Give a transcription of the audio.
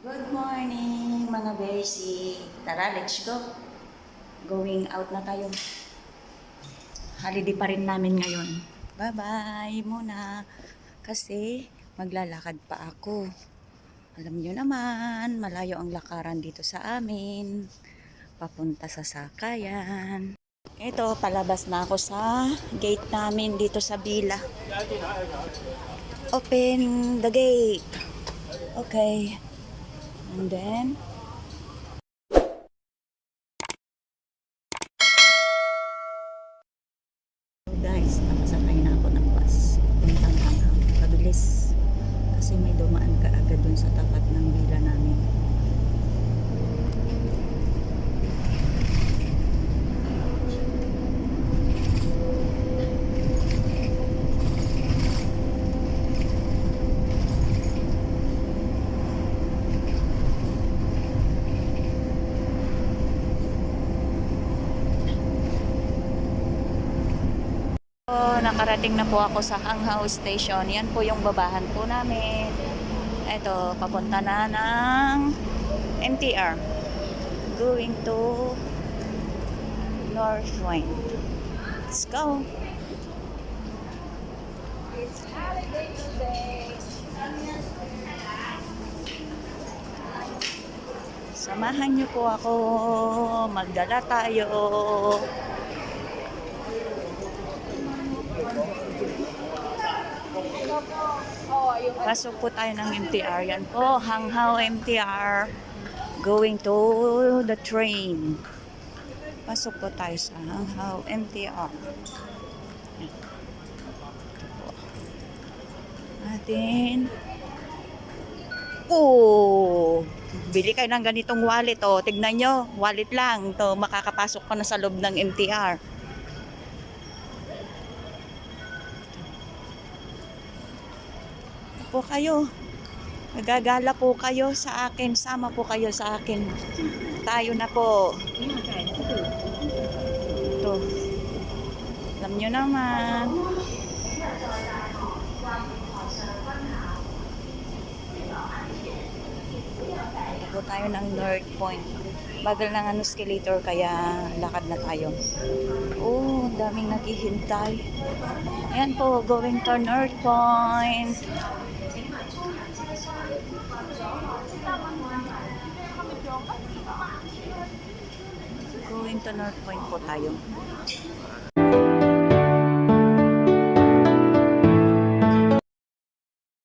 Good morning mga Bersy. Tara, let's go. Going out na tayo. Holiday pa rin namin ngayon. Bye-bye muna. Kasi maglalakad pa ako. Alam niyo naman, malayo ang lakaran dito sa amin. Papunta sa sakayan. Ito, palabas na ako sa gate namin dito sa Bila. Open the gate. Okay. And then, guys, nakasakay na ako ng bus. Puntang Hanghang. Pabilis. Kasi may dumaan ka agad dun sa tapat ng villa namin. Nakarating na po ako sa Hanghang Station. Yan po yung babahan po namin. Ito, papunta na ng MTR. Going to North Point. Let's go! It's holiday today. Samahan niyo po ako. Magdala tayo. Pasok po tayo ng MTR. Yan po, Hanghang MTR. Going to the train. Pasok po tayo sa Hanghang MTR. Yan. Ito po. Atin. Oh! Bili kayo ng ganitong wallet. Oh. Tignan nyo, wallet lang. To, makakapasok ka na sa loob ng MTR. Po kayo. Nagagala po kayo sa akin. Sama po kayo sa akin. Tayo na po. Ito. Alam nyo naman. Ito po tayo ng North Point. Bagal ng escalator kaya lakad na tayo. Oh, daming naghihintay. Ayan po, going to North Point. Going to North Point po tayo.